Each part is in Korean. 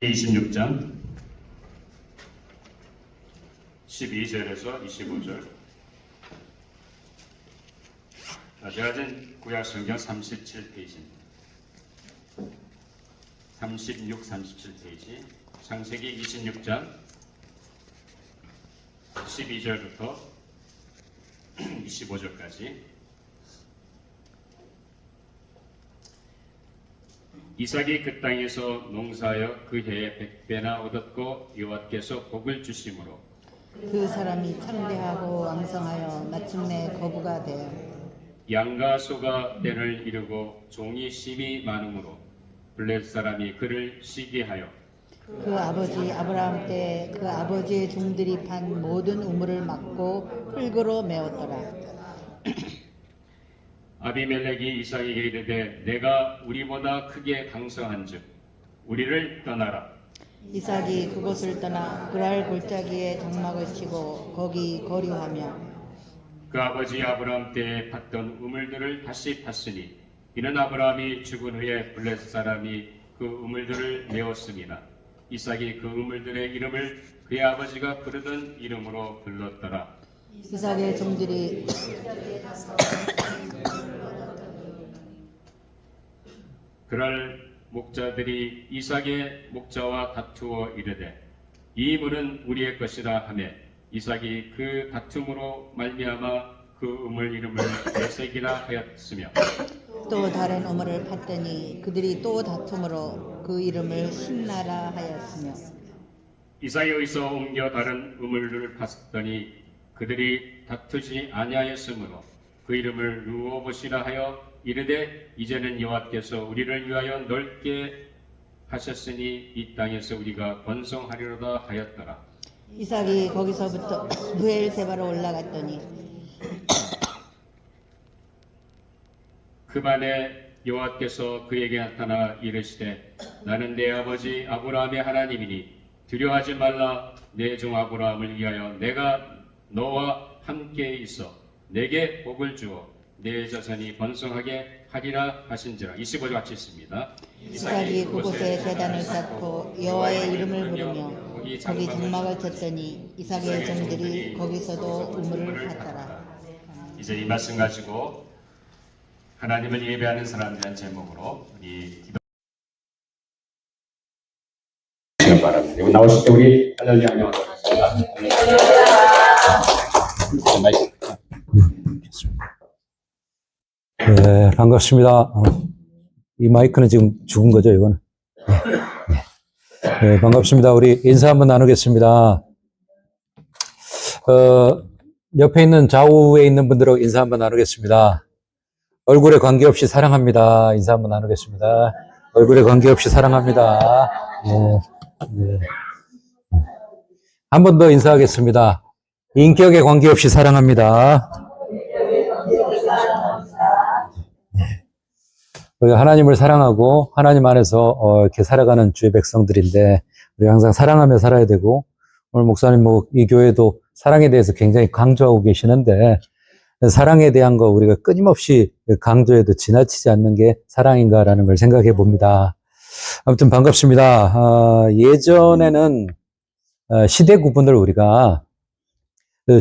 26장 12절에서 25절. 제가 진 구약성경 37페이지입니다. 36, 37페이지. 창세기 26장 12절부터 25절까지. 이삭이 그 땅에서 농사하여 그 해에 100배나 얻었고 여호와께서 복을 주심으로 그 사람이 창대하고 왕성하여 마침내 거부가 되어 양과 소가 떼를 이루고 종이 심이 많음으로 블레셋 사람이 그를 시기하여 그 아버지 아브라함 때 그 아버지의 종들이 판 모든 우물을 막고 흙으로 메웠더라. 아비멜렉이 이삭에게 이르되 내가 우리보다 크게 강성한즉 우리를 떠나라. 이삭이 그곳을 떠나 그랄 골짜기에 장막을 치고 거기 거류하며 그 아버지 아브라함 때에 팠던 우물들을 다시 팠으니 이는 아브라함이 죽은 후에 블레셋 사람이 그 우물들을 메웠습니다. 이삭이 그 우물들의 이름을 그의 아버지가 부르던 이름으로 불렀더라. 이삭의 종들이 그럴 목자들이 이삭의 목자와 다투어 이르되 이 물은 우리의 것이라 하매 이삭이 그 다툼으로 말미암아 그 우물 이름을 에색이라 하였으며 또 다른 우물을 팠더니 그들이 또 다툼으로 그 이름을 신나라 하였으며 이삭이 어디서 옮겨 다른 우물을 팠더니 그들이 다투지 아니하였으므로 그 이름을 루오봇이라 하여 이르되 이제는 여호와께서 우리를 위하여 넓게 하셨으니 이 땅에서 우리가 번성하리로다 하였더라. 이삭이 거기서부터 브엘세바로 올라갔더니 그만에 여호와께서 그에게 나타나 이르시되 나는 내 아버지 아브라함의 하나님이니 두려워하지 말라. 내 종 아브라함을 위하여 내가 너와 함께 있어 내게 복을 주어 내 자손이 번성하게 하리라 하신지라. 25절 같이 있습니다. 이삭이 그곳에 제단을 쌓고 여호와의 이름을 부르며 거기 장막을 쳤더니 이삭의 종들이 거기서도 우물을 팠더라. 이제 이 말씀 가지고 하나님을 예배하는 사람들이란 제목으로 우리 기도하시기 바랍니다. 이거 나오실 때 우리 할렐루야 하며 네, 반갑습니다. 이 마이크는 지금 죽은 거죠, 이거는? 네, 반갑습니다. 우리 인사 한번 나누겠습니다. 옆에 있는 좌우에 있는 분들하고 인사 한번 나누겠습니다. 얼굴에 관계없이 사랑합니다. 인사 한번 나누겠습니다. 얼굴에 관계없이 사랑합니다. 네. 한 번 더 인사하겠습니다. 인격에 관계없이 사랑합니다. 우리가 하나님을 사랑하고 하나님 안에서 이렇게 살아가는 주의 백성들인데 우리 항상 사랑하며 살아야 되고 오늘 목사님 이 교회도 사랑에 대해서 굉장히 강조하고 계시는데 사랑에 대한 거 우리가 끊임없이 강조해도 지나치지 않는 게 사랑인가라는 걸 생각해 봅니다. 아무튼 반갑습니다. 예전에는 시대 구분을 우리가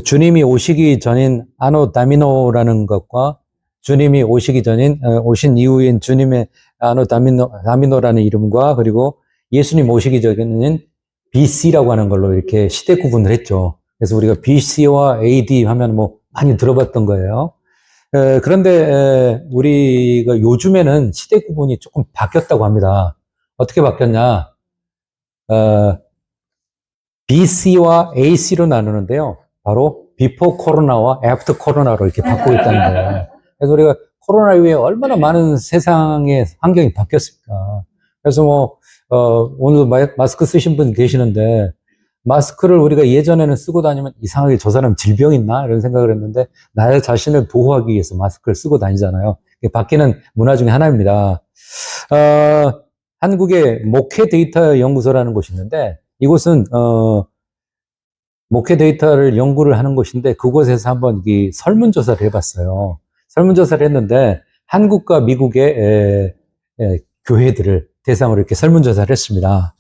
주님이 오시기 전인 아노 다미노라는 것과 주님이 오시기 전인 오신 이후인 주님의 아노 다미노라는 이름과 그리고 예수님 오시기 전인 BC라고 하는 걸로 이렇게 시대 구분을 했죠. 그래서 우리가 BC와 AD 하면 많이 들어봤던 거예요. 그런데 우리가 요즘에는 시대 구분이 조금 바뀌었다고 합니다. 어떻게 바뀌었냐? BC와 AC로 나누는데요. 바로 before 코로나와 after 코로나로 이렇게 바꾸고 있다는 거예요. 그래서 우리가 코로나 이후에 얼마나 많은 세상의 환경이 바뀌었습니까? 그래서 오늘 마스크 쓰신 분 계시는데, 마스크를 우리가 예전에는 쓰고 다니면 이상하게 저 사람 질병 있나? 이런 생각을 했는데, 나 자신을 보호하기 위해서 마스크를 쓰고 다니잖아요. 이게 바뀌는 문화 중에 하나입니다. 한국의 목회 데이터 연구소라는 곳이 있는데, 이곳은, 목회 데이터를 연구를 하는 곳인데, 그곳에서 한번 이 설문조사를 해봤어요. 설문조사를 했는데 한국과 미국의 교회들을 대상으로 이렇게 설문조사를 했습니다.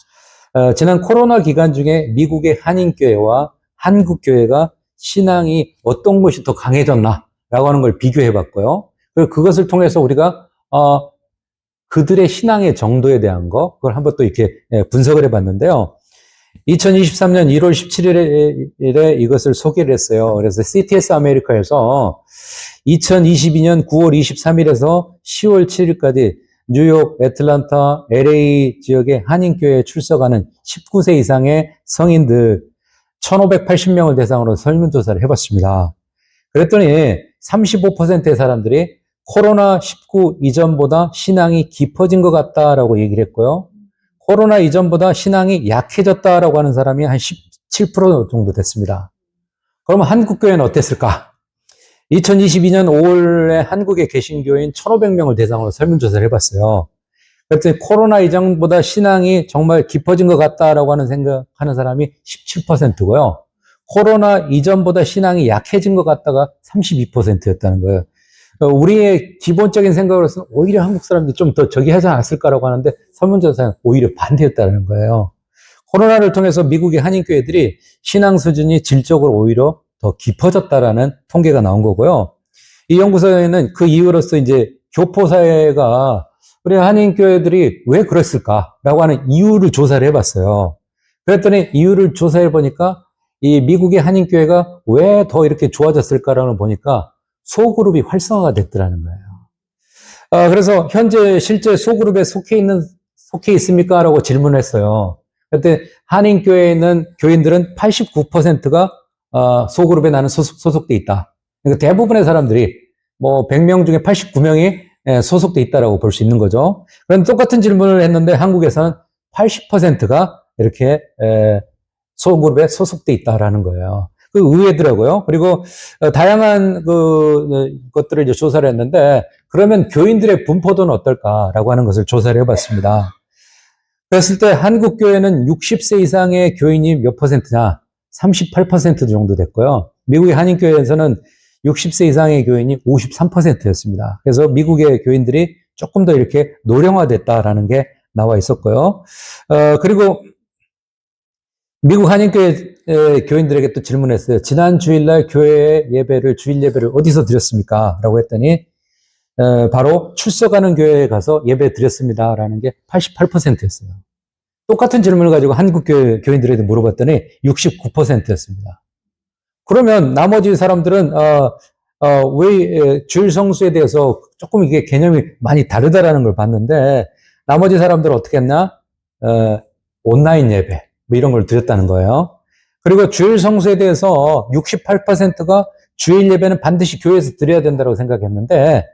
지난 코로나 기간 중에 미국의 한인교회와 한국교회가 신앙이 어떤 것이 더 강해졌나라고 하는 걸 비교해 봤고요. 그리고 그것을 통해서 우리가 그들의 신앙의 정도에 대한 그걸 한번 또 이렇게 분석을 해 봤는데요. 2023년 1월 17일에 이것을 소개를 했어요. 그래서 CTS 아메리카에서 2022년 9월 23일에서 10월 7일까지 뉴욕, 애틀란타, LA 지역의 한인교회에 출석하는 19세 이상의 성인들 1,580명을 대상으로 설문조사를 해봤습니다. 그랬더니 35%의 사람들이 코로나19 이전보다 신앙이 깊어진 것 같다라고 얘기를 했고요. 코로나 이전보다 신앙이 약해졌다라고 하는 사람이 한 17% 정도 됐습니다. 그러면 한국교회는 어땠을까? 2022년 5월에 한국의 개신교인 1,500명을 대상으로 설문조사를 해봤어요. 그랬더니 코로나 이전보다 신앙이 정말 깊어진 것 같다라고 하는 생각하는 사람이 17%고요. 코로나 이전보다 신앙이 약해진 것 같다가 32%였다는 거예요. 우리의 기본적인 생각으로서는 오히려 한국 사람들이 좀 더 저기 하지 않았을까라고 하는데 설문조사는 오히려 반대였다는 거예요. 코로나를 통해서 미국의 한인교회들이 신앙 수준이 질적으로 오히려 더 깊어졌다라는 통계가 나온 거고요. 이 연구소에는 그 이유로서 이제 교포사회가 우리 한인교회들이 왜 그랬을까라고 하는 이유를 조사를 해봤어요. 그랬더니 이유를 조사해 보니까 이 미국의 한인교회가 왜 더 이렇게 좋아졌을까라는 걸 보니까 소그룹이 활성화가 됐더라는 거예요. 그래서 현재 실제 소그룹에 속해 있습니까? 라고 질문을 했어요. 그때 한인교회에 있는 교인들은 89%가 소그룹에 나는 소속돼 있다. 그러니까 대부분의 사람들이 뭐 100명 중에 89명이 소속돼 있다라고 볼 수 있는 거죠. 그럼 똑같은 질문을 했는데 한국에서는 80%가 이렇게 소그룹에 소속돼 있다라는 거예요. 그 의외더라고요. 그리고 다양한 것들을 이제 조사를 했는데 그러면 교인들의 분포도는 어떨까라고 하는 것을 조사를 해봤습니다. 그랬을 때 한국 교회는 60세 이상의 교인이 몇 퍼센트냐? 38% 정도 됐고요. 미국의 한인교회에서는 60세 이상의 교인이 53%였습니다. 그래서 미국의 교인들이 조금 더 이렇게 노령화됐다라는 게 나와 있었고요. 그리고 미국 한인교회 교인들에게 또 질문했어요. 지난 주일날 교회 예배를, 주일 예배를 어디서 드렸습니까? 라고 했더니, 바로 출석하는 교회에 가서 예배 드렸습니다라는 게 88%였어요. 똑같은 질문을 가지고 한국 교인들에게 물어봤더니 69%였습니다. 그러면 나머지 사람들은, 왜 주일 성수에 대해서 조금 이게 개념이 많이 다르다라는 걸 봤는데, 나머지 사람들은 어떻게 했나? 온라인 예배. 뭐 이런 걸 드렸다는 거예요. 그리고 주일 성수에 대해서 68%가 주일 예배는 반드시 교회에서 드려야 된다고 생각했는데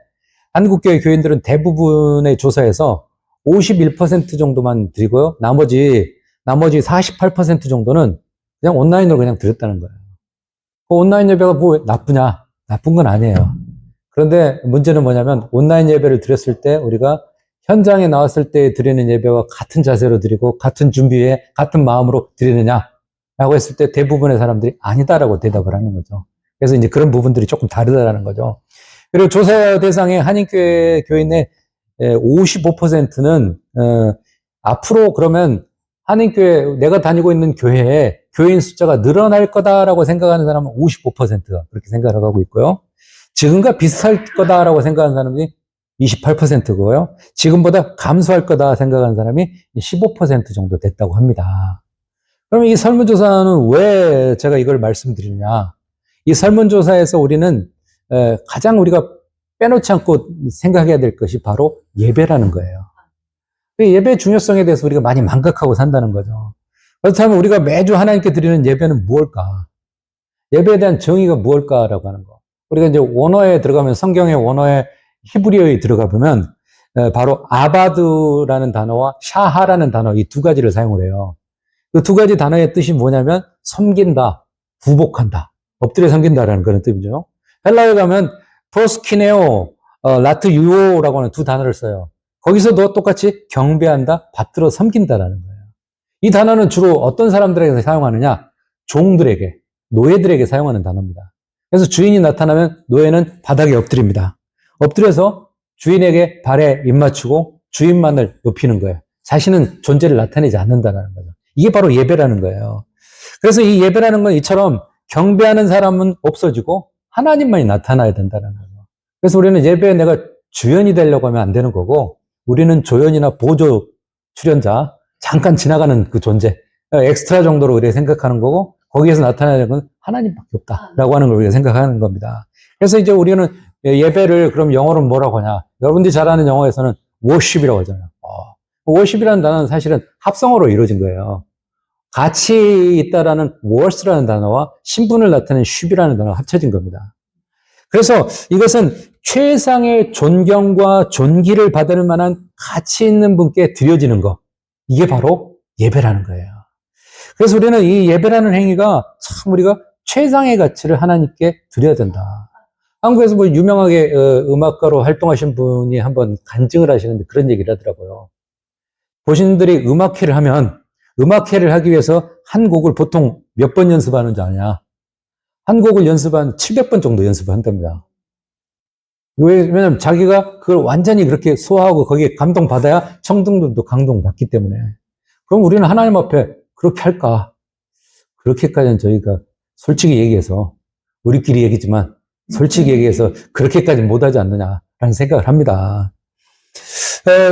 한국교회 교인들은 대부분의 조사에서 51% 정도만 드리고요. 나머지 48% 정도는 그냥 온라인으로 그냥 드렸다는 거예요. 그 온라인 예배가 뭐 나쁘냐? 나쁜 건 아니에요. 그런데 문제는 뭐냐면 온라인 예배를 드렸을 때 우리가 현장에 나왔을 때 드리는 예배와 같은 자세로 드리고 같은 준비에 같은 마음으로 드리느냐라고 했을 때 대부분의 사람들이 아니다라고 대답을 하는 거죠. 그래서 이제 그런 부분들이 조금 다르다라는 거죠. 그리고 조사 대상의 한인교회 교인의 55%는 앞으로 그러면 한인교회 내가 다니고 있는 교회에 교인 숫자가 늘어날 거다라고 생각하는 사람은 55%가 그렇게 생각을 하고 있고요. 지금과 비슷할 거다라고 생각하는 사람이 28%고요. 지금보다 감소할 거다 생각하는 사람이 15% 정도 됐다고 합니다. 그럼 이 설문조사는 왜 제가 이걸 말씀드리냐? 이 설문조사에서 우리는 가장 우리가 빼놓지 않고 생각해야 될 것이 바로 예배라는 거예요. 예배의 중요성에 대해서 우리가 많이 망각하고 산다는 거죠. 그렇다면 우리가 매주 하나님께 드리는 예배는 무엇일까? 예배에 대한 정의가 무엇일까라고 하는 거. 우리가 이제 원어에 들어가면 성경의 원어에 히브리어에 들어가 보면 바로 아바드라는 단어와 샤하라는 단어 이 두 가지를 사용을 해요. 그 두 가지 단어의 뜻이 뭐냐면 섬긴다, 부복한다, 엎드려 섬긴다라는 그런 뜻이죠. 헬라어에 가면 프로스키네오, 라트유오라고 하는 두 단어를 써요. 거기서도 똑같이 경배한다, 받들어 섬긴다라는 거예요. 이 단어는 주로 어떤 사람들에게 사용하느냐? 종들에게, 노예들에게 사용하는 단어입니다. 그래서 주인이 나타나면 노예는 바닥에 엎드립니다. 엎드려서 주인에게 발에 입 맞추고 주인만을 높이는 거예요. 자신은 존재를 나타내지 않는다는 거죠. 이게 바로 예배라는 거예요. 그래서 이 예배라는 건 이처럼 경배하는 사람은 없어지고 하나님만이 나타나야 된다는 거죠. 그래서 우리는 예배에 내가 주연이 되려고 하면 안 되는 거고, 우리는 조연이나 보조 출연자, 잠깐 지나가는 그 존재, 엑스트라 정도로 우리가 생각하는 거고, 거기에서 나타나는 건 하나님밖에 없다라고 하는 걸 우리가 생각하는 겁니다. 그래서 이제 우리는 예배를 그럼 영어로 뭐라고 하냐? 여러분들이 잘 아는 영어에서는 worship이라고 하잖아요. worship이라는 단어는 사실은 합성어로 이루어진 거예요. 같이 있다라는 worth라는 단어와 신분을 나타내는 ship이라는 단어가 합쳐진 겁니다. 그래서 이것은 최상의 존경과 존귀를 받을 만한 가치 있는 분께 드려지는 것. 이게 바로 예배라는 거예요. 그래서 우리는 이 예배라는 행위가 참 우리가 최상의 가치를 하나님께 드려야 된다. 한국에서 뭐 유명하게 음악가로 활동하신 분이 한번 간증을 하시는데 그런 얘기를 하더라고요. 보신들이 음악회를 하면 음악회를 하기 위해서 한 곡을 보통 몇 번 연습하는 줄 아냐? 한 곡을 연습한 700번 정도 연습을 한답니다. 왜냐면 자기가 그걸 완전히 그렇게 소화하고 거기에 감동받아야 청중들도 감동받기 때문에. 그럼 우리는 하나님 앞에 그렇게 할까? 그렇게까지는 저희가 솔직히 얘기해서, 우리끼리 얘기지만 솔직히 얘기해서 그렇게까지는 못하지 않느냐라는 생각을 합니다.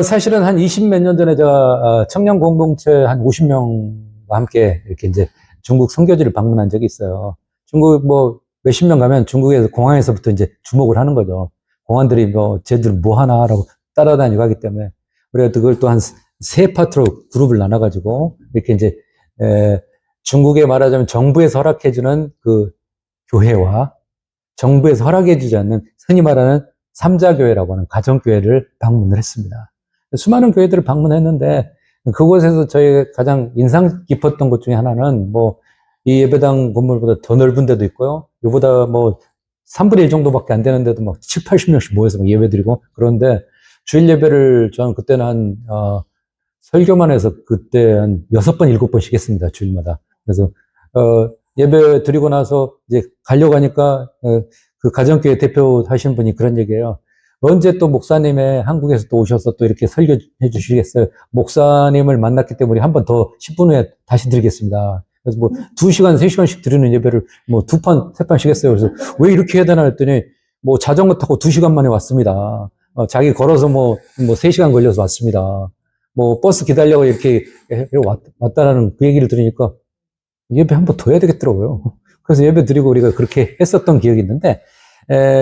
사실은 한 20몇 년 전에 제가 청년 공동체 한 50명과 함께 이렇게 이제 중국 선교지를 방문한 적이 있어요. 중국 뭐 몇십 명 가면 중국에서 공항에서부터 이제 주목을 하는 거죠. 공안들이 뭐 쟤들 뭐 하나라고 따라다니고 하기 때문에 우리가 그걸 또 한 세 파트로 그룹을 나눠가지고 이렇게 이제 중국에 말하자면 정부에서 허락해주는 그 교회와 정부에서 허락해주지 않는 흔히 말하는 삼자교회라고 하는 가정교회를 방문을 했습니다. 수많은 교회들을 방문했는데 그곳에서 저희 가장 인상 깊었던 것 중에 하나는 뭐 이 예배당 건물보다 더 넓은 데도 있고요. 이보다 뭐 3분의 1 정도밖에 안 되는데도 막 7, 80명씩 모여서 막 예배 드리고 그런데 주일 예배를 저는 그때는 한 설교만 해서 그때 한 6번, 7번씩 했습니다. 주일마다. 그래서 예배 드리고 나서 이제 가려고 하니까 그 가정교회 대표 하신 분이 그런 얘기예요. 언제 또 목사님의 한국에서 또 오셔서 또 이렇게 설교해 주시겠어요? 목사님을 만났기 때문에 한 번 더 10분 후에 다시 드리겠습니다. 그래서 뭐 2시간, 3시간씩 드리는 예배를 뭐 2판, 3판씩 했어요. 그래서 왜 이렇게 해야 되나 했더니 뭐 자전거 타고 2시간 만에 왔습니다. 자기 걸어서 뭐 3시간 걸려서 왔습니다. 뭐 버스 기다려고 이렇게 왔다라는 그 얘기를 들으니까 예배 한 번 더 해야 되겠더라고요. 그래서 예배 드리고 우리가 그렇게 했었던 기억이 있는데,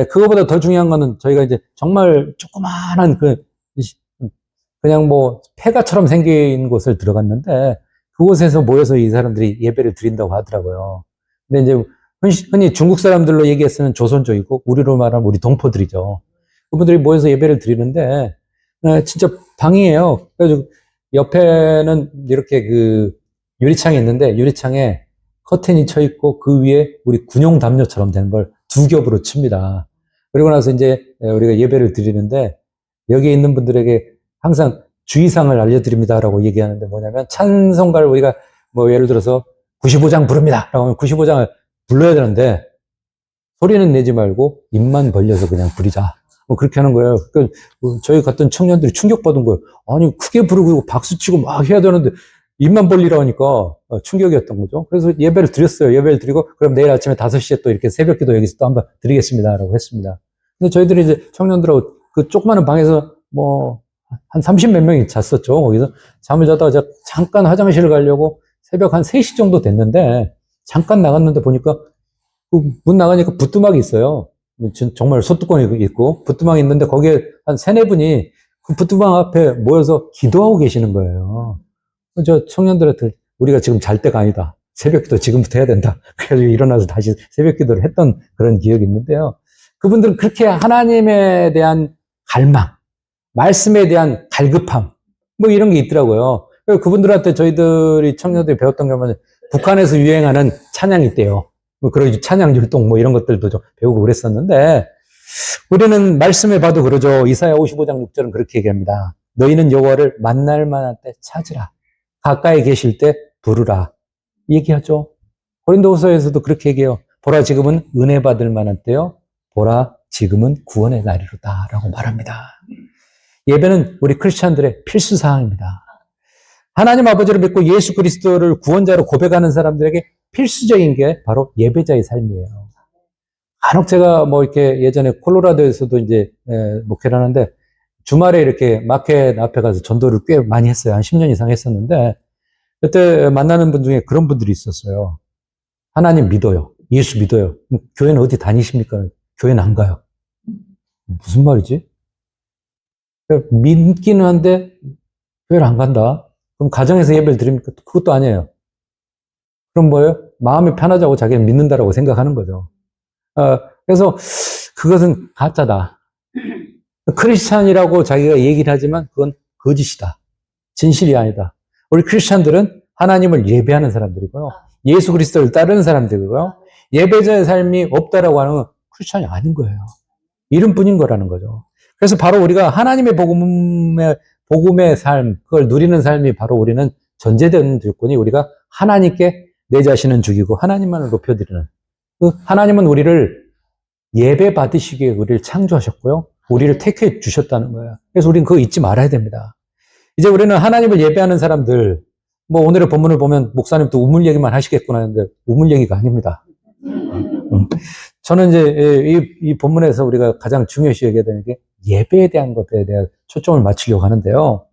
그거보다 더 중요한 거는 저희가 이제 정말 조그마한 그냥 뭐 폐가처럼 생긴 곳을 들어갔는데, 그곳에서 모여서 이 사람들이 예배를 드린다고 하더라고요. 근데 이제 흔히 중국 사람들로 얘기했으면 조선족이고, 우리로 말하면 우리 동포들이죠. 그분들이 모여서 예배를 드리는데, 진짜 방이에요. 그래서 옆에는 이렇게 그 유리창이 있는데, 유리창에 커튼이 쳐 있고, 그 위에 우리 군용 담요처럼 된 걸 두 겹으로 칩니다. 그리고 나서 이제 우리가 예배를 드리는데, 여기에 있는 분들에게 항상 주의사항을 알려드립니다라고 얘기하는데 뭐냐면, 찬송가를 우리가 뭐 예를 들어서 95장 부릅니다. 라고 하면 95장을 불러야 되는데, 소리는 내지 말고 입만 벌려서 그냥 부리자. 뭐 그렇게 하는 거예요. 그러니까 저희 같은 청년들이 충격받은 거예요. 아니, 크게 부르고 박수치고 막 해야 되는데, 입만 벌리라 하니까 충격이었던 거죠. 그래서 예배를 드렸어요. 예배를 드리고, 그럼 내일 아침에 5시에 또 이렇게 새벽 기도 여기서 또 한번 드리겠습니다라고 했습니다. 근데 저희들이 이제 청년들하고 그 조그마한 방에서 뭐, 한 30몇 명이 잤었죠. 거기서 잠을 자다가 제가 잠깐 화장실을 가려고 새벽 한 3시 정도 됐는데, 잠깐 나갔는데 보니까 그 문 나가니까 부뚜막이 있어요. 정말 소뚜껑이 있고, 부뚜막이 있는데 거기에 한 3, 4분이 그 부뚜막 앞에 모여서 기도하고 계시는 거예요. 저 청년들한테 우리가 지금 잘 때가 아니다. 새벽 기도 지금부터 해야 된다. 그래서 일어나서 다시 새벽 기도를 했던 그런 기억이 있는데요. 그분들은 그렇게 하나님에 대한 갈망, 말씀에 대한 갈급함, 뭐 이런 게 있더라고요. 그분들한테 저희들이 청년들이 배웠던 게 뭐냐면 북한에서 유행하는 찬양이 있대요. 뭐 그런 찬양 율동 뭐 이런 것들도 좀 배우고 그랬었는데, 우리는 말씀에 봐도 그러죠. 이사야 55장 6절은 그렇게 얘기합니다. 너희는 여호와를 만날 만한 때 찾으라. 가까이 계실 때 부르라. 얘기하죠. 고린도후서에서도 그렇게 얘기해요. 보라 지금은 은혜 받을 만한 때요. 보라 지금은 구원의 날이로다 라고 말합니다. 예배는 우리 크리스찬들의 필수 사항입니다. 하나님 아버지를 믿고 예수 그리스도를 구원자로 고백하는 사람들에게 필수적인 게 바로 예배자의 삶이에요. 간혹 제가 뭐 이렇게 예전에 콜로라도에서도 이제 목회를 하는데 주말에 이렇게 마켓 앞에 가서 전도를 꽤 많이 했어요. 한 10년 이상 했었는데 그때 만나는 분 중에 그런 분들이 있었어요. 하나님 믿어요. 예수 믿어요. 교회는 어디 다니십니까? 교회는 안 가요. 무슨 말이지? 믿기는 한데 교회를 안 간다? 그럼 가정에서 예배를 드립니까? 그것도 아니에요. 그럼 뭐예요? 마음이 편하자고 자기는 믿는다라고 생각하는 거죠. 그래서 그것은 가짜다. 크리스찬이라고 자기가 얘기를 하지만 그건 거짓이다. 진실이 아니다. 우리 크리스찬들은 하나님을 예배하는 사람들이고요. 예수 그리스도를 따르는 사람들이고요. 예배자의 삶이 없다라고 하는 건 크리스찬이 아닌 거예요. 이름뿐인 거라는 거죠. 그래서 바로 우리가 하나님의 복음의 삶, 그걸 누리는 삶이 바로 우리는 전제되는 조건이 우리가 하나님께 내 자신은 죽이고 하나님만을 높여드리는 그 하나님은 우리를 예배 받으시기에 우리를 창조하셨고요. 우리를 택해 주셨다는 거예요. 그래서 우리는 그거 잊지 말아야 됩니다. 이제 우리는 하나님을 예배하는 사람들, 뭐 오늘의 본문을 보면 목사님 또 우물 얘기만 하시겠구나 하는데 우물 얘기가 아닙니다. 저는 이제 이 본문에서 우리가 가장 중요시 여겨야 되는 게 예배에 대한 것에 대한 초점을 맞추려고 하는데요.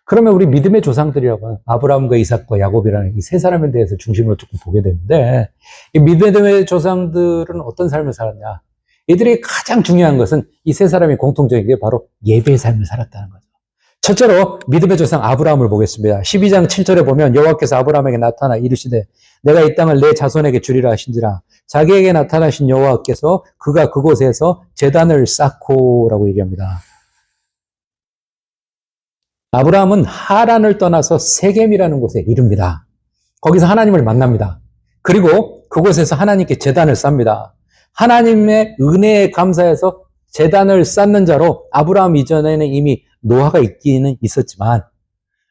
그러면 우리 믿음의 조상들이라고 하는 아브라함과 이삭과 야곱이라는 이 세 사람에 대해서 중심으로 조금 보게 되는데 이 믿음의 조상들은 어떤 삶을 살았냐? 이들이 가장 중요한 것은 이 세 사람이 공통적인 게 바로 예배의 삶을 살았다는 거죠. 첫째로 믿음의 조상 아브라함을 보겠습니다. 12장 7절에 보면 여호와께서 아브라함에게 나타나 이르시되 내가 이 땅을 내 자손에게 주리라 하신지라 자기에게 나타나신 여호와께서 그가 그곳에서 제단을 쌓고라고 얘기합니다. 아브라함은 하란을 떠나서 세겜이라는 곳에 이릅니다. 거기서 하나님을 만납니다. 그리고 그곳에서 하나님께 제단을 쌓습니다. 하나님의 은혜에 감사해서 제단을 쌓는 자로 아브라함 이전에는 이미 노아가 있기는 있었지만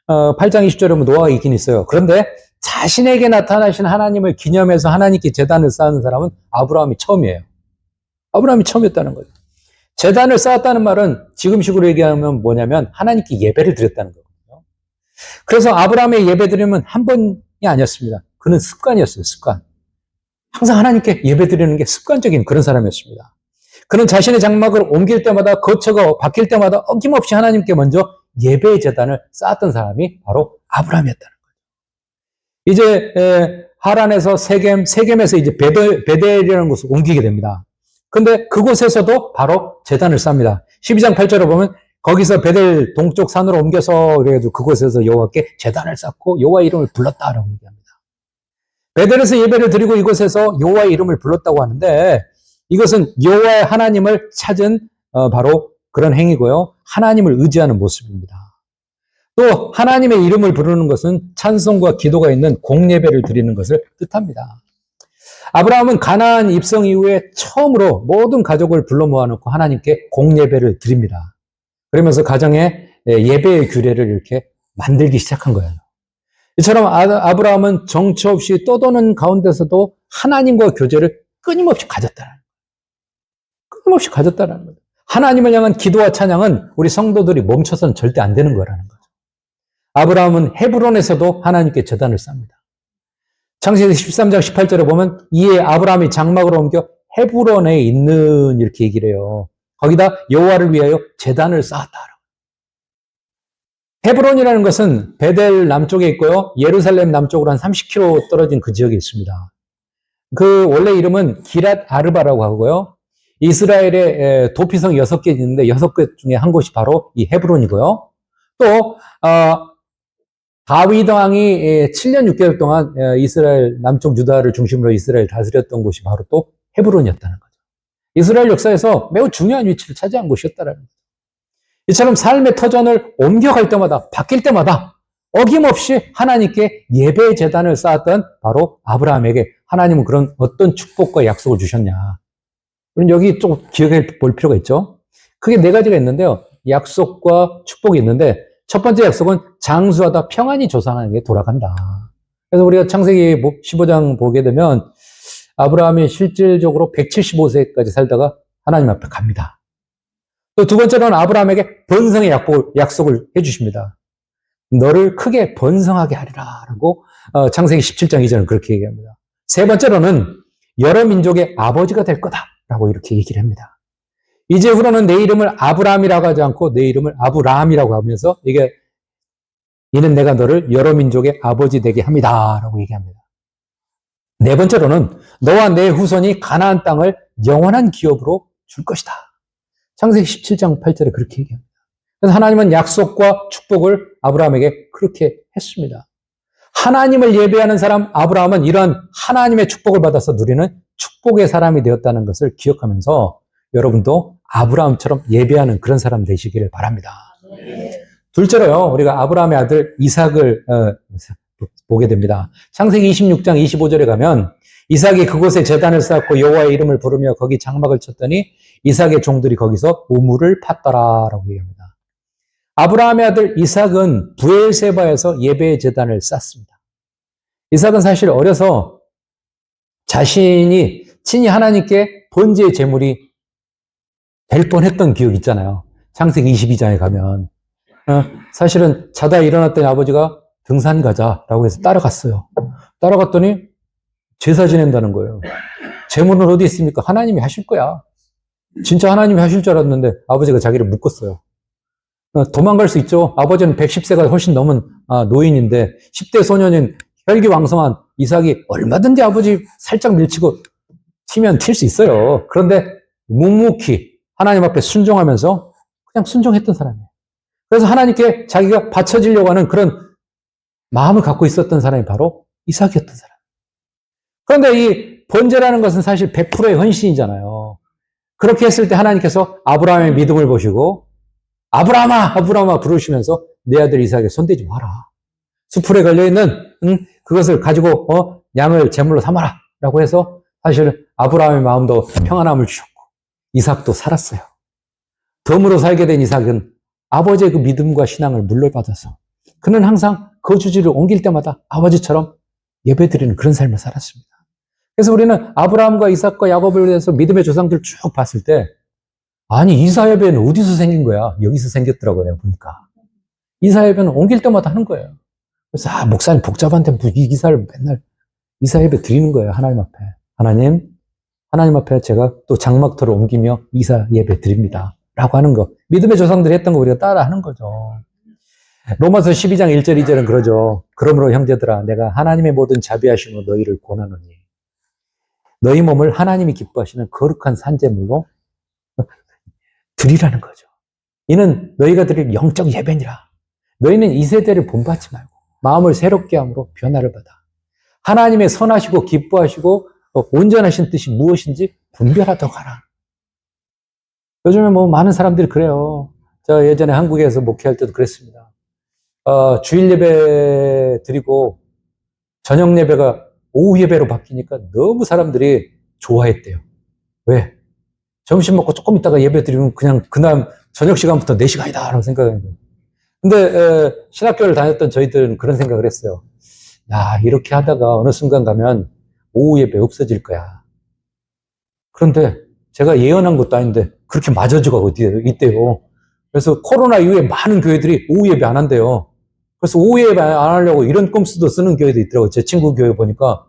8장 20절에 보면 노아가 있긴 있어요. 그런데 자신에게 나타나신 하나님을 기념해서 하나님께 제단을 쌓는 사람은 아브라함이 처음이에요. 아브라함이 처음이었다는 거죠. 제단을 쌓았다는 말은 지금식으로 얘기하면 뭐냐면 하나님께 예배를 드렸다는 거거든요. 그래서 아브라함의 예배 드림은 한 번이 아니었습니다. 그는 습관이었어요. 습관. 항상 하나님께 예배 드리는 게 습관적인 그런 사람이었습니다. 그는 자신의 장막을 옮길 때마다 거처가 바뀔 때마다 어김없이 하나님께 먼저 예배의 제단을 쌓았던 사람이 바로 아브라함이었다는 거예요. 이제 하란에서 세겜에서 이제 베델이라는 곳을 옮기게 됩니다. 근데 그곳에서도 바로 제단을 쌓습니다. 12장 8절에 보면 거기서 베델 동쪽 산으로 옮겨서 그래가지고 그곳에서 여호와께 제단을 쌓고 여호와 이름을 불렀다라고 얘기합니다. 베델에서 예배를 드리고 이곳에서 여호와의 이름을 불렀다고 하는데 이것은 여호와의 하나님을 찾은 바로 그런 행위고요. 하나님을 의지하는 모습입니다. 또 하나님의 이름을 부르는 것은 찬송과 기도가 있는 공예배를 드리는 것을 뜻합니다. 아브라함은 가나안 입성 이후에 처음으로 모든 가족을 불러 모아놓고 하나님께 공예배를 드립니다. 그러면서 가정에 예배의 규례를 이렇게 만들기 시작한 거예요. 이처럼 아브라함은 정처 없이 떠도는 가운데서도 하나님과 교제를 끊임없이 가졌다는 거예요. 하나님을 향한 기도와 찬양은 우리 성도들이 멈춰서는 절대 안 되는 거라는 거죠. 아브라함은 헤브론에서도 하나님께 제단을 쌓습니다. 창세기 13장 18절에 보면 이에 아브라함이 장막으로 옮겨 헤브론에 있는 이렇게 얘기를 해요. 거기다 여호와를 위하여 제단을 쌓았다. 헤브론이라는 것은 베델 남쪽에 있고요. 예루살렘 남쪽으로 한 30km 떨어진 그 지역에 있습니다. 그 원래 이름은 기랏 아르바라고 하고요. 이스라엘의 도피성 6개 있는데 6개 중에 한 곳이 바로 이 헤브론이고요. 또 다윗 왕이 7년 6개월 동안 이스라엘 남쪽 유다를 중심으로 이스라엘 다스렸던 곳이 바로 또 헤브론이었다는 거죠. 이스라엘 역사에서 매우 중요한 위치를 차지한 곳이었다는 거죠. 이처럼 삶의 터전을 옮겨갈 때마다 바뀔 때마다 어김없이 하나님께 예배의 제단을 쌓았던 바로 아브라함에게 하나님은 그런 어떤 축복과 약속을 주셨냐. 우리는 여기 좀 기억해 볼 필요가 있죠. 크게 4가지가 있는데요. 약속과 축복이 있는데 첫 번째 약속은 장수하다 평안히 조상에게 돌아간다. 그래서 우리가 창세기 15장 보게 되면 아브라함이 실질적으로 175세까지 살다가 하나님 앞에 갑니다. 또 두 번째로는 아브라함에게 번성의 약속을 해주십니다. 너를 크게 번성하게 하리라 라고 창세기 17장 2절은 그렇게 얘기합니다. 세 번째로는 여러 민족의 아버지가 될 거다라고 이렇게 얘기를 합니다. 이제후로는 내 이름을 아브라함이라고 하지 않고 내 이름을 아브라함이라고 하면서 이는 내가 너를 여러 민족의 아버지 되게 합니다라고 얘기합니다. 네 번째로는 너와 내 후손이 가나안 땅을 영원한 기업으로 줄 것이다. 창세기 17장 8절에 그렇게 얘기합니다. 그래서 하나님은 약속과 축복을 아브라함에게 그렇게 했습니다. 하나님을 예배하는 사람 아브라함은 이러한 하나님의 축복을 받아서 누리는 축복의 사람이 되었다는 것을 기억하면서 여러분도 아브라함처럼 예배하는 그런 사람 되시기를 바랍니다. 둘째로요, 우리가 아브라함의 아들 이삭을 보게 됩니다. 창세기 26장 25절에 가면 이삭이 그곳에 제단을 쌓고 여호와의 이름을 부르며 거기 장막을 쳤더니 이삭의 종들이 거기서 우물을 팠더라라고 얘기합니다. 아브라함의 아들 이삭은 브엘세바에서 예배의 제단을 쌓습니다. 이삭은 사실 어려서 자신이 친히 하나님께 번제의 제물이 될 뻔했던 기억이 있잖아요. 창세기 22장에 가면 사실은 자다 일어났더니 아버지가 등산 가자라고 해서 따라갔어요. 따라갔더니 제사 지낸다는 거예요. 제물은 어디 있습니까? 하나님이 하실 거야. 진짜 하나님이 하실 줄 알았는데 아버지가 자기를 묶었어요. 도망갈 수 있죠. 아버지는 110세가 훨씬 넘은 노인인데 10대 소년인 혈기왕성한 이삭이 얼마든지 아버지 살짝 밀치고 튀면 튈 수 있어요. 그런데 묵묵히 하나님 앞에 순종하면서 그냥 순종했던 사람이에요. 그래서 하나님께 자기가 바쳐지려고 하는 그런 마음을 갖고 있었던 사람이 바로 이삭이었던 사람. 그런데 이 번제라는 것은 사실 100%의 헌신이잖아요. 그렇게 했을 때 하나님께서 아브라함의 믿음을 보시고 아브라함아, 아브라함아 부르시면서 내 아들 이삭에 손대지 마라. 수풀에 걸려있는 그것을 가지고 양을 제물로 삼아라 라고 해서 사실 아브라함의 마음도 평안함을 주셨고 이삭도 살았어요. 덤으로 살게 된 이삭은 아버지의 그 믿음과 신앙을 물려받아서 그는 항상 거주지를 옮길 때마다 아버지처럼 예배드리는 그런 삶을 살았습니다. 그래서 우리는 아브라함과 이삭과 야곱을 위해서 믿음의 조상들 쭉 봤을 때 아니 이사 예배는 어디서 생긴 거야? 여기서 생겼더라고요. 내가 보니까. 이사 예배는 옮길 때마다 하는 거예요. 그래서 목사님 복잡한데 이 이사를 맨날 이사 예배 드리는 거예요. 하나님 앞에. 하나님 앞에 제가 또 장막터를 옮기며 이사 예배 드립니다. 라고 하는 거. 믿음의 조상들이 했던 거 우리가 따라 하는 거죠. 로마서 12장 1절 2절은 그러죠. 그러므로 형제들아 내가 하나님의 모든 자비하심으로 너희를 권하노니 너희 몸을 하나님이 기뻐하시는 거룩한 산제물로 드리라는 거죠. 이는 너희가 드릴 영적 예배니라. 너희는 이 세대를 본받지 말고 마음을 새롭게 함으로 변화를 받아 하나님의 선하시고 기뻐하시고 온전하신 뜻이 무엇인지 분별하도록 하라. 요즘에 많은 사람들이 그래요. 저 예전에 한국에서 목회할 때도 그랬습니다. 주일 예배 드리고 저녁 예배가 오후 예배로 바뀌니까 너무 사람들이 좋아했대요. 왜? 점심 먹고 조금 있다가 예배 드리면 그냥 그날 저녁 시간부터 4시간이다 라고 생각합니다. 근데 신학교를 다녔던 저희들은 그런 생각을 했어요. 야, 이렇게 하다가 어느 순간 가면 오후 예배 없어질 거야. 그런데 제가 예언한 것도 아닌데 그렇게 맞아주가 어디 있대요. 그래서 코로나 이후에 많은 교회들이 오후 예배 안 한대요. 그래서 오후 예배 안 하려고 이런 꼼수도 쓰는 교회도 있더라고요. 제 친구 교회 보니까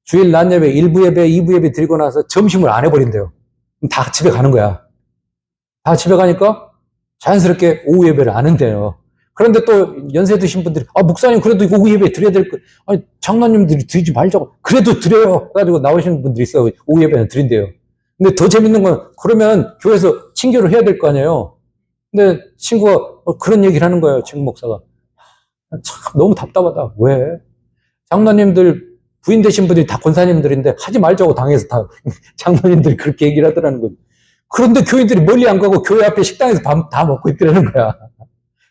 주일 낮 예배, 1부 예배, 2부 예배 드리고 나서 점심을 안 해버린대요. 다 집에 가는 거야. 다 집에 가니까 자연스럽게 오후 예배를 안 한대요. 그런데 또 연세 드신 분들이 목사님 그래도 이거 오후 예배 드려야 될 거 아니 장로님들이 드리지 말자고 그래도 드려요. 그래가지고 나오시는 분들이 있어요. 오후 예배는 드린대요. 근데 더 재밌는 건 그러면 교회에서 친교를 해야 될 거 아니에요. 근데 친구가 그런 얘기를 하는 거예요. 친구 목사가. 참 너무 답답하다. 왜? 장로님들 부인 되신 분들이 다 권사님들인데 하지 말자고 당해서 다 장로님들이 그렇게 얘기를 하더라는 거죠. 그런데 교인들이 멀리 안 가고 교회 앞에 식당에서 밥 다 먹고 있더라는 거야.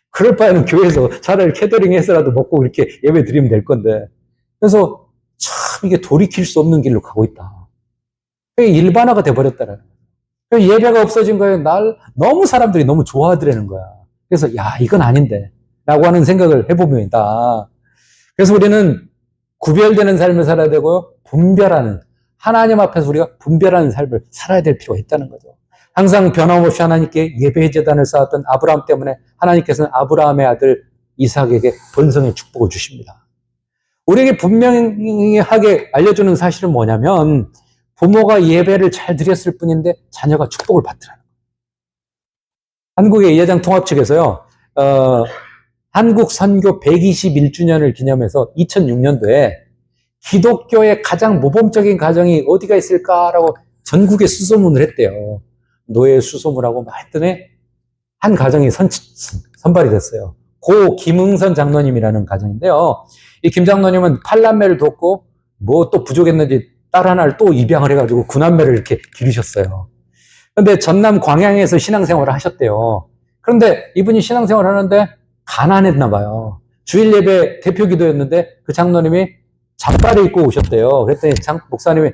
그럴 바에는 교회에서 차라리 캐터링 해서라도 먹고 이렇게 예배 드리면 될 건데. 그래서 참 이게 돌이킬 수 없는 길로 가고 있다. 일반화가 돼버렸다는 거예요. 예배가 없어진 거예요. 너무 사람들이 너무 좋아하더라는 거야. 그래서 야 이건 아닌데 라고 하는 생각을 해보면이다. 그래서 우리는 구별되는 삶을 살아야 되고요. 분별하는 하나님 앞에서 우리가 분별하는 삶을 살아야 될 필요가 있다는 거죠. 항상 변함없이 하나님께 예배의 제단을 쌓았던 아브라함 때문에 하나님께서는 아브라함의 아들 이삭에게 번성의 축복을 주십니다. 우리에게 분명하게 알려주는 사실은 뭐냐면 부모가 예배를 잘 드렸을 뿐인데 자녀가 축복을 받더라는 거예요. 한국의 예장 통합 측에서요. 한국 선교 121주년을 기념해서 2006년도에 기독교의 가장 모범적인 가정이 어디가 있을까라고 전국에 수소문을 했대요. 노예 수소문하고 막 했더니 한 가정이 선발이 됐어요. 고 김응선 장로님이라는 가정인데요. 이 김 장로님은 8남매를 뒀고 뭐 또 부족했는지 딸 하나를 또 입양을 해가지고 9남매를 이렇게 기르셨어요. 그런데 전남 광양에서 신앙생활을 하셨대요. 그런데 이분이 신앙생활을 하는데 가난했나 봐요. 주일 예배 대표 기도였는데 그 장로님이 잠바를 입고 오셨대요. 그랬더니 목사님이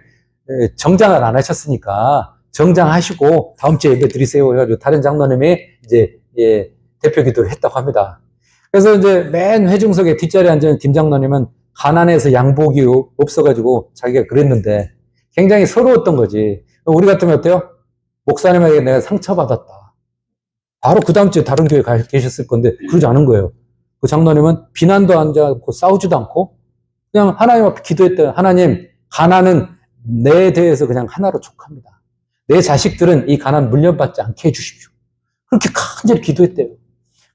정장을 안 하셨으니까 정장하시고 다음 주에 예배 드리세요. 해가지고 다른 장로님이 이제 대표 기도를 했다고 합니다. 그래서 이제 맨 회중석에 뒷자리에 앉은 김 장로님은 가난해서 양복이 없어가지고 자기가 그랬는데 굉장히 서러웠던 거지. 우리 같으면 어때요? 목사님에게 내가 상처받았다. 바로 그 다음 주에 다른 교회에 계셨을 건데 그러지 않은 거예요. 그 장로님은 비난도 하지 않고 싸우지도 않고 그냥 하나님 앞에 기도했대요. 하나님, 가난은 내 대해서 그냥 하나로 족합니다. 내 자식들은 이 가난 물려받지 않게 해주십시오. 그렇게 간절히 기도했대요.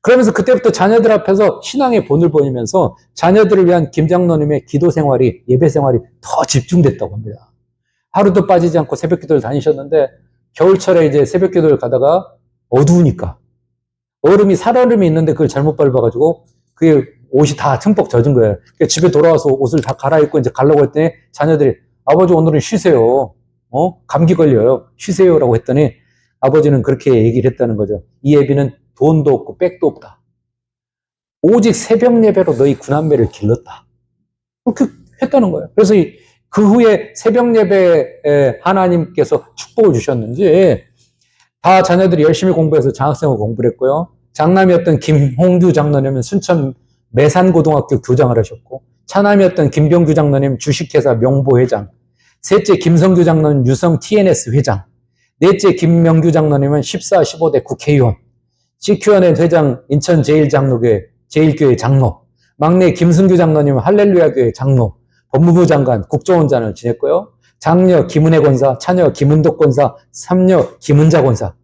그러면서 그때부터 자녀들 앞에서 신앙의 본을 보이면서 자녀들을 위한 김 장로님의 기도 생활이, 예배 생활이 더 집중됐다고 합니다. 하루도 빠지지 않고 새벽 기도를 다니셨는데 겨울철에 이제 새벽 기도를 가다가 어두우니까 살얼음이 있는데 그걸 잘못 밟아가지고 그게 옷이 다 흠뻑 젖은 거예요. 그러니까 집에 돌아와서 옷을 다 갈아입고 이제 가려고 했더니 자녀들이 아버지 오늘은 쉬세요. 감기 걸려요. 쉬세요라고 했더니 아버지는 그렇게 얘기를 했다는 거죠. 이 애비는 돈도 없고 백도 없다. 오직 새벽 예배로 너희 9남매를 길렀다. 그렇게 했다는 거예요. 그래서 그 후에 새벽 예배에 하나님께서 축복을 주셨는지 다 자녀들이 열심히 공부해서 장학생을 공부를 했고요. 장남이었던 김홍규 장로님은 순천 매산고등학교 교장을 하셨고, 차남이었던 김병규 장로님 주식회사 명보회장, 셋째 김성규 장로님 유성 TNS 회장, 넷째 김명규 장로님은 14, 15대 국회의원, CQNN 회장 인천 제1장로교회 제1교회 장로, 막내 김승규 장로님은 할렐루야교회 장로, 법무부 장관, 국정원장을 지냈고요. 장녀 김은혜 권사, 차녀 김은덕 권사, 삼녀 김은자 권사,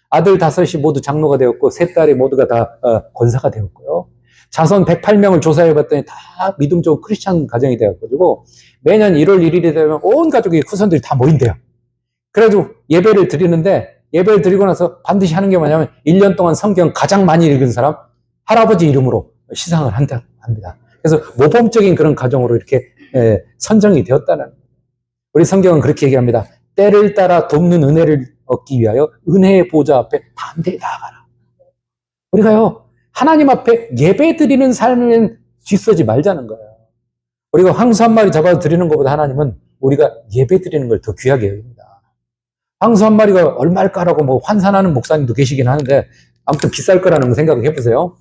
아들 5이 모두 장로가 되었고 세 딸이 모두가 다 권사가 되었고요. 자손 108명을 조사해봤더니 다 믿음 좋은 크리스찬 가정이 되어가지고 매년 1월 1일이 되면 온 가족이 후손들이 다 모인대요. 그래가지고 예배를 드리는데 예배를 드리고 나서 반드시 하는 게 뭐냐면 1년 동안 성경 가장 많이 읽은 사람 할아버지 이름으로 시상을 한다 합니다. 그래서 모범적인 그런 가정으로 이렇게 선정이 되었다는 거예요. 우리 성경은 그렇게 얘기합니다. 때를 따라 돕는 은혜를 얻기 위하여 은혜의 보좌 앞에 담대히 나아가라. 우리가요 하나님 앞에 예배 드리는 삶은 뒤서지 말자는 거예요. 우리가 황소 한 마리 잡아서 드리는 것보다 하나님은 우리가 예배 드리는 걸 더 귀하게 여깁니다. 황소 한 마리가 얼마일까라고 뭐 환산하는 목사님도 계시긴 하는데 아무튼 비쌀 거라는 생각을 해보세요.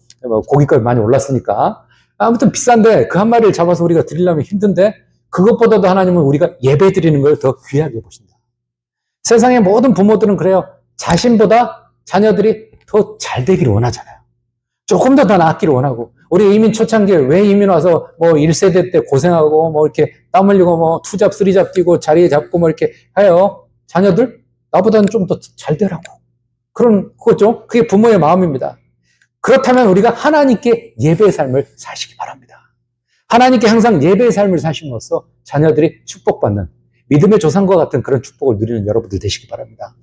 고깃값이 많이 올랐으니까. 아무튼 비싼데 그 한 마리를 잡아서 우리가 드리려면 힘든데 그것보다도 하나님은 우리가 예배 드리는 걸 더 귀하게 보신다. 세상의 모든 부모들은 그래요. 자신보다 자녀들이 더 잘 되기를 원하잖아요. 조금 더 나았기를 원하고. 우리 이민 초창기에 왜 이민 와서 뭐 1세대 때 고생하고 뭐 이렇게 땀 흘리고 뭐 투잡, 쓰리잡 뛰고 자리에 잡고 뭐 이렇게 해요. 자녀들? 나보다는 좀 더 잘 되라고. 그거죠. 그게 부모의 마음입니다. 그렇다면 우리가 하나님께 예배의 삶을 사시기 바랍니다. 하나님께 항상 예배의 삶을 사심으로써 자녀들이 축복받는 믿음의 조상과 같은 그런 축복을 누리는 여러분들 되시기 바랍니다.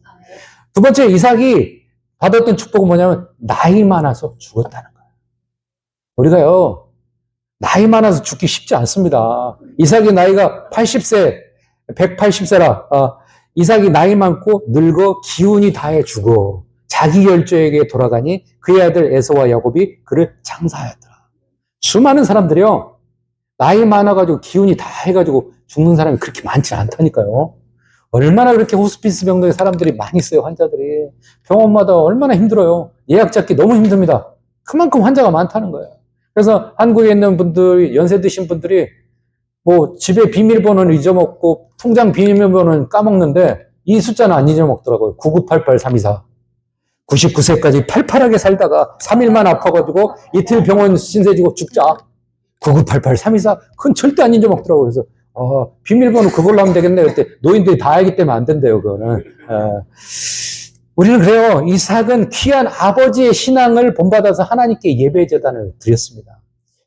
두 번째, 이삭이 받았던 축복은 뭐냐면 나이 많아서 죽었다는 거예요. 우리가요 나이 많아서 죽기 쉽지 않습니다. 이삭이 나이가 80세, 180세라 이삭이 나이 많고 늙어 기운이 다해 죽어 자기 열조에게 돌아가니 그의 아들 에서와 야곱이 그를 장사하였더라. 수많은 사람들이요 나이 많아가지고 기운이 다 해가지고 죽는 사람이 그렇게 많지 않다니까요. 얼마나 그렇게 호스피스 병동에 사람들이 많이 있어요. 환자들이 병원마다 얼마나 힘들어요. 예약 잡기 너무 힘듭니다. 그만큼 환자가 많다는 거예요. 그래서 한국에 있는 분들, 연세 드신 분들이 뭐 집에 비밀번호는 잊어먹고 통장 비밀번호는 까먹는데 이 숫자는 안 잊어먹더라고요. 9988324. 99세까지 팔팔하게 살다가 3일만 아파가지고 이틀 병원 신세지고 죽자. 9988 324 그건 절대 안 잊어먹더라고요. 그래서 비밀번호 그걸로 하면 되겠네. 그때 노인들이 다 알기 때문에 안 된대요. 그거는. 우리는 그래요. 이삭은 귀한 아버지의 신앙을 본받아서 하나님께 예배 제단을 드렸습니다.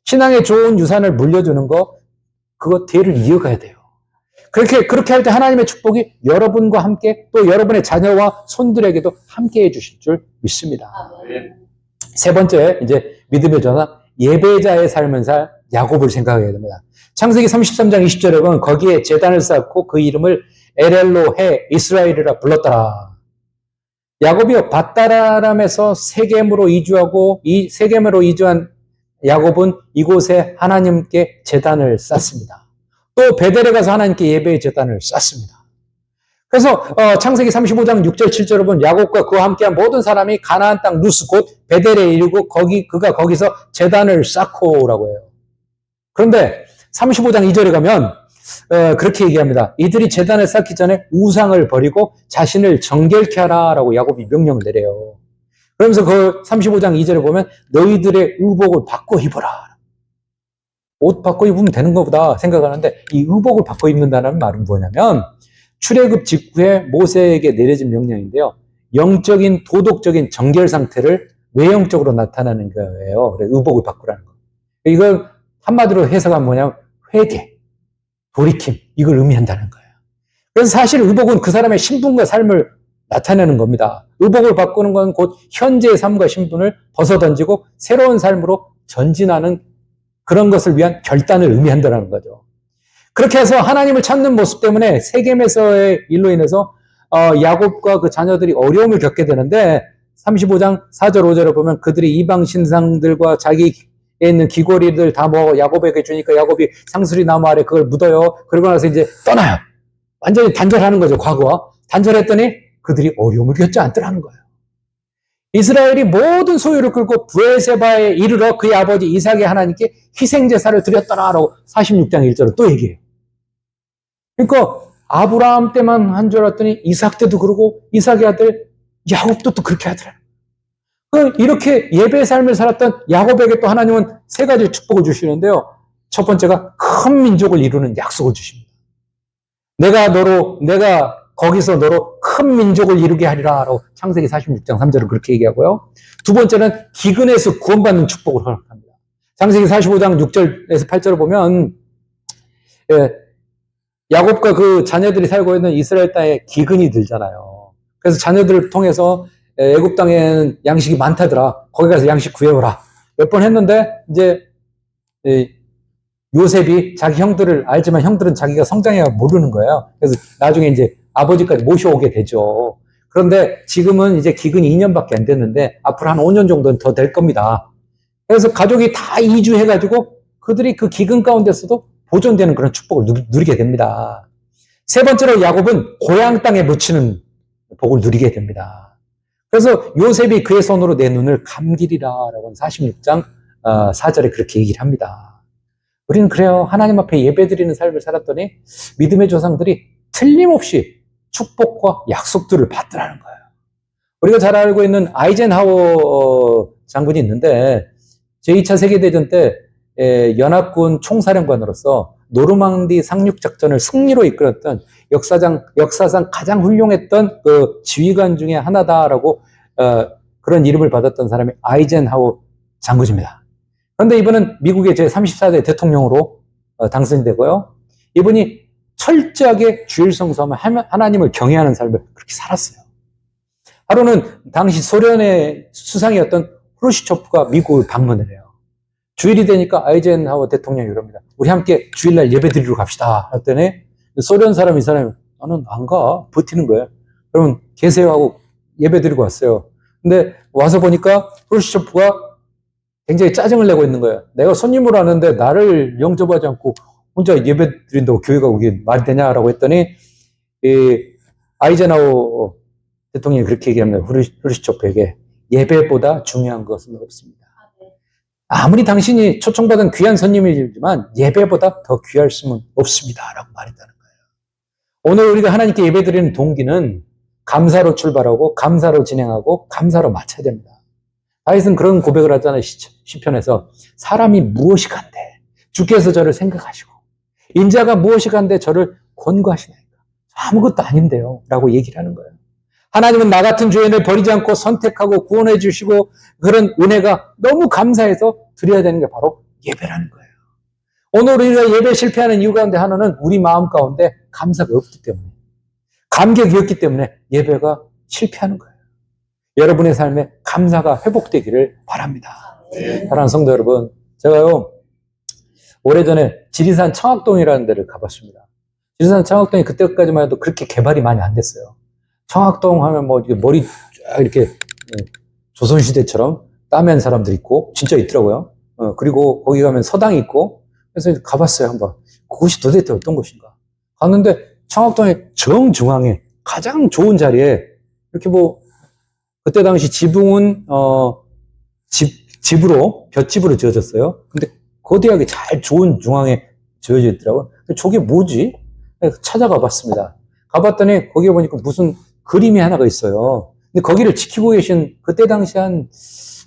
신앙의 좋은 유산을 물려주는 거, 그거 뒤를 이어가야 돼요. 그렇게 할 때 하나님의 축복이 여러분과 함께 또 여러분의 자녀와 손들에게도 함께 해주실 줄 믿습니다. 세 번째, 이제 믿음의 전화, 예배자의 삶을 살 야곱을 생각해야 됩니다. 창세기 33장 20절에 보면 거기에 제단을 쌓고 그 이름을 에렐로헤 이스라엘이라 불렀더라. 야곱이요, 밧다라람에서 세겜으로 이주하고 이 세겜으로 이주한 야곱은 이곳에 하나님께 제단을 쌓습니다. 또 베델에 가서 하나님께 예배의 제단을 쌓습니다. 그래서 창세기 35장 6절 7절을 보면 야곱과 그와 함께한 모든 사람이 가나안 땅 루스 곧 베델에 이르고 그가 거기서 제단을 쌓고라고 해요. 그런데 35장 2절에 가면 그렇게 얘기합니다. 이들이 제단을 쌓기 전에 우상을 버리고 자신을 정결케 하라라고 야곱이 명령을 내려요. 그러면서 그 35장 2절에 보면 너희들의 의복을 바꿔 입어라. 옷 바꿔 입으면 되는 것보다 생각하는데 이 의복을 바꿔 입는다는 말은 뭐냐면 출애굽 직후에 모세에게 내려진 명령인데요. 영적인 도덕적인 정결 상태를 외형적으로 나타나는 거예요. 그래서 의복을 바꾸라는 거. 이건 한마디로 해석하면 뭐냐면 회개, 돌이킴 이걸 의미한다는 거예요. 그래서 사실 의복은 그 사람의 신분과 삶을 나타내는 겁니다. 의복을 바꾸는 건 곧 현재의 삶과 신분을 벗어던지고 새로운 삶으로 전진하는 그런 것을 위한 결단을 의미한다는 거죠. 그렇게 해서 하나님을 찾는 모습 때문에 세겜에서의 일로 인해서 야곱과 그 자녀들이 어려움을 겪게 되는데 35장 4절 5절에 보면 그들이 이방 신상들과 자기에 있는 귀고리들 다 모아 야곱에게 주니까 야곱이 상수리 나무 아래 그걸 묻어요. 그러고 나서 이제 떠나요. 완전히 단절하는 거죠. 과거와. 단절했더니 그들이 어려움을 겪지 않더라는 거예요. 이스라엘이 모든 소유를 끌고 브에세바에 이르러 그의 아버지 이삭의 하나님께 희생제사를 드렸더라라고 46장 1절은 또 얘기해요. 그러니까 아브라함 때만 한 줄 알았더니 이삭 때도 그러고 이삭의 아들 야곱도 또 그렇게 하더라. 이렇게 예배의 삶을 살았던 야곱에게 또 하나님은 세 가지 축복을 주시는데요. 첫 번째가 큰 민족을 이루는 약속을 주십니다. 내가 거기서 너로 큰 민족을 이루게 하리라 라고 창세기 46장 3절은 그렇게 얘기하고요. 두 번째는 기근에서 구원받는 축복을 허락합니다. 창세기 45장 6절에서 8절을 보면 야곱과 그 자녀들이 살고 있는 이스라엘 땅에 기근이 들잖아요. 그래서 자녀들을 통해서 애굽 땅에는 양식이 많다더라. 거기 가서 양식 구해오라. 몇 번 했는데 이제 요셉이 자기 형들을 알지만 형들은 자기가 성장해야 모르는 거예요. 그래서 나중에 이제 아버지까지 모셔오게 되죠. 그런데 지금은 이제 기근이 2년밖에 안 됐는데 앞으로 한 5년 정도는 더 될 겁니다. 그래서 가족이 다 이주해가지고 그들이 그 기근 가운데서도 보존되는 그런 축복을 누리게 됩니다. 세 번째로 야곱은 고향 땅에 묻히는 복을 누리게 됩니다. 그래서 요셉이 그의 손으로 내 눈을 감기리라라고 46장 4절에 그렇게 얘기를 합니다. 우리는 그래요. 하나님 앞에 예배드리는 삶을 살았더니 믿음의 조상들이 틀림없이 축복과 약속들을 받더라는 거예요. 우리가 잘 알고 있는 아이젠하워 장군이 있는데 제2차 세계대전 때 연합군 총사령관으로서 노르망디 상륙작전을 승리로 이끌었던 역사상 가장 훌륭했던 그 지휘관 중에 하나다라고 그런 이름을 받았던 사람이 아이젠하워 장군입니다. 그런데 이분은 미국의 제34대 대통령으로 당선되고요. 이분이 철저하게 주일 성수하며 하나님을 경외하는 삶을 그렇게 살았어요. 하루는 당시 소련의 수상이었던 후르시초프가 미국을 방문을 해요. 주일이 되니까 아이젠하워 대통령이 이럽니다. 우리 함께 주일날 예배 드리러 갑시다. 했더니 소련 사람 이 사람이 나는 안 가. 버티는 거예요. 그러면 계세요 하고 예배 드리고 왔어요. 근데 와서 보니까 후르시초프가 굉장히 짜증을 내고 있는 거예요. 내가 손님으로 왔는데 나를 영접하지 않고 혼자 예배 드린다고 교회가 오기 말이 되냐라고 했더니 아이젠하워 대통령이 그렇게 얘기합니다. 후르시초프에게 예배보다 중요한 것은 없습니다. 아무리 당신이 초청받은 귀한 손님이지만 예배보다 더 귀할 수는 없습니다. 라고 말했다는 거예요. 오늘 우리가 하나님께 예배드리는 동기는 감사로 출발하고 감사로 진행하고 감사로 마쳐야 됩니다. 다윗은 그런 고백을 하잖아요. 시편에서 사람이 무엇이 간대 주께서 저를 생각하시고 인자가 무엇이 간대 저를 권고하시나이까 아무것도 아닌데요 라고 얘기를 하는 거예요. 하나님은 나 같은 죄인을 버리지 않고 선택하고 구원해 주시고 그런 은혜가 너무 감사해서 드려야 되는 게 바로 예배라는 거예요. 오늘 우리가 예배 실패하는 이유 가운데 하나는 우리 마음 가운데 감사가 없기 때문에 감격이 없기 때문에 예배가 실패하는 거예요. 여러분의 삶에 감사가 회복되기를 바랍니다. 사랑하는 성도 여러분, 제가요 오래전에 지리산 청학동이라는 데를 가봤습니다. 지리산 청학동이 그때까지만 해도 그렇게 개발이 많이 안 됐어요. 청학동 하면 뭐 머리 쫙 이렇게 조선시대처럼 따맨 사람들 있고 진짜 있더라고요. 그리고 거기 가면 서당이 있고 그래서 가봤어요 한번. 그곳이 도대체 어떤 곳인가. 갔는데 청학동의 정중앙에 가장 좋은 자리에 이렇게 뭐 그때 당시 지붕은 집으로 볏집으로 지어졌어요. 근데 거대하게 잘 좋은 중앙에 지어져 있더라고요. 저게 뭐지? 찾아가 봤습니다. 가봤더니 거기에 보니까 무슨 그림이 하나가 있어요. 근데 거기를 지키고 계신 그때 당시 한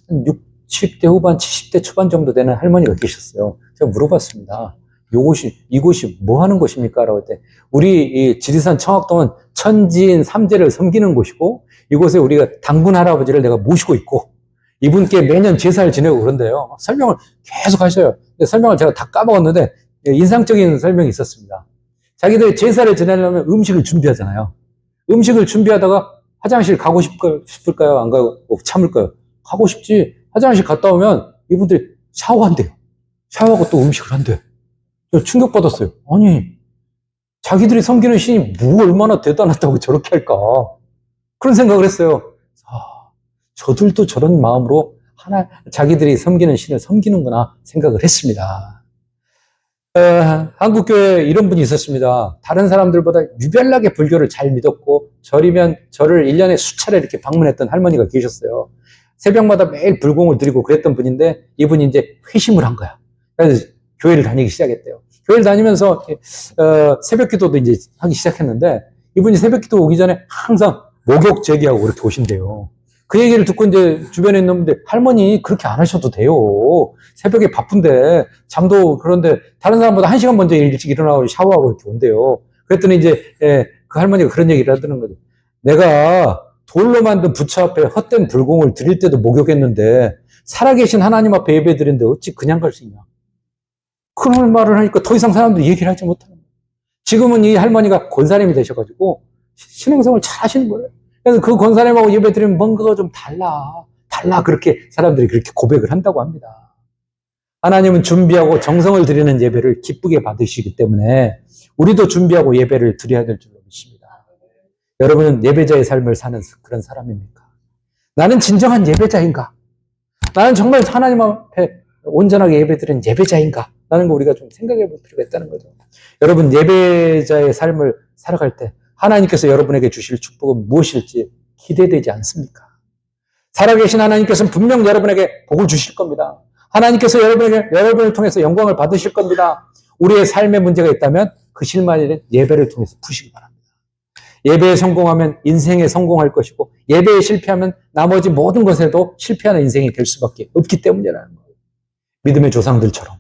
60대 후반, 70대 초반 정도 되는 할머니가 계셨어요. 제가 물어봤습니다. 이곳이 뭐 하는 곳입니까? 라고 했더니 우리 이 지리산 청학동은 천지인 삼재를 섬기는 곳이고 이곳에 우리가 당군 할아버지를 내가 모시고 있고 이분께 매년 제사를 지내고 그런데요. 설명을 계속 하셔요. 근데 설명을 제가 다 까먹었는데 인상적인 설명이 있었습니다. 자기들 제사를 지내려면 음식을 준비하잖아요. 음식을 준비하다가 화장실 가고 싶을까요? 안 가고 참을까요? 가고 싶지. 화장실 갔다 오면 이분들이 샤워한대요. 샤워하고 또 음식을 한대요. 충격받았어요. 아니 자기들이 섬기는 신이 뭐 얼마나 대단하다고 저렇게 할까? 그런 생각을 했어요. 저들도 저런 마음으로 자기들이 섬기는 신을 섬기는구나 생각을 했습니다. 한국교회에 이런 분이 있었습니다. 다른 사람들보다 유별나게 불교를 잘 믿었고 절이면 절을 1년에 수차례 이렇게 방문했던 할머니가 계셨어요. 새벽마다 매일 불공을 드리고 그랬던 분인데 이분이 이제 회심을 한 거야. 그래서 교회를 다니기 시작했대요. 교회를 다니면서 새벽 기도도 이제 하기 시작했는데 이분이 새벽 기도 오기 전에 항상 목욕 제기하고 그렇게 오신대요. 그 얘기를 듣고 이제 주변에 있는 분들 할머니 그렇게 안 하셔도 돼요. 새벽에 바쁜데 잠도 그런데 다른 사람보다 1시간 먼저 일찍 일어나고 샤워하고 이렇게 온대요. 그랬더니 이제 그 할머니가 그런 얘기를 하더는 거죠. 내가 돌로 만든 부처 앞에 헛된 불공을 드릴 때도 목욕했는데 살아계신 하나님 앞에 예배 드리는데 어찌 그냥 갈 수 있냐. 그런 말을 하니까 더 이상 사람들이 얘기를 하지 못하는 거예요. 지금은 이 할머니가 권사님이 되셔가지고 신앙생활을 잘 하시는 거예요. 그래서 그 권사님하고 예배 드리면 뭔가가 좀 달라 그렇게 사람들이 그렇게 고백을 한다고 합니다. 하나님은 준비하고 정성을 드리는 예배를 기쁘게 받으시기 때문에 우리도 준비하고 예배를 드려야 될 줄로 믿습니다. 여러분은 예배자의 삶을 사는 그런 사람입니까? 나는 진정한 예배자인가? 나는 정말 하나님 앞에 온전하게 예배드리는 예배자인가? 라는 거 우리가 좀 생각해 볼 필요가 있다는 거죠. 여러분 예배자의 삶을 살아갈 때 하나님께서 여러분에게 주실 축복은 무엇일지 기대되지 않습니까? 살아계신 하나님께서는 분명 여러분에게 복을 주실 겁니다. 하나님께서 여러분을 통해서 영광을 받으실 겁니다. 우리의 삶에 문제가 있다면 그 실마리는 예배를 통해서 푸시기 바랍니다. 예배에 성공하면 인생에 성공할 것이고 예배에 실패하면 나머지 모든 것에도 실패하는 인생이 될 수밖에 없기 때문이라는 거예요. 믿음의 조상들처럼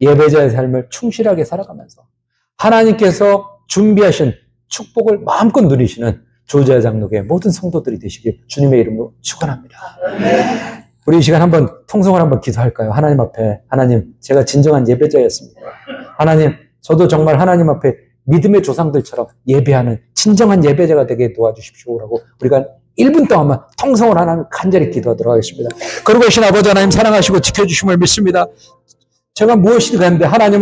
예배자의 삶을 충실하게 살아가면서 하나님께서 준비하신 축복을 마음껏 누리시는 조지아 장로교의 모든 성도들이 되시길 주님의 이름으로 축원합니다. 우리 이 시간 한번 통성을 한번 기도할까요? 하나님 앞에 하나님 제가 진정한 예배자였습니다. 하나님 저도 정말 하나님 앞에 믿음의 조상들처럼 예배하는 진정한 예배자가 되게 도와주십시오라고 우리가 1분 동안만 통성을 하나님 간절히 기도하도록 하겠습니다. 그러고 계신 아버지 하나님 사랑하시고 지켜주심을 믿습니다. 제가 무엇이든 간데 하나님은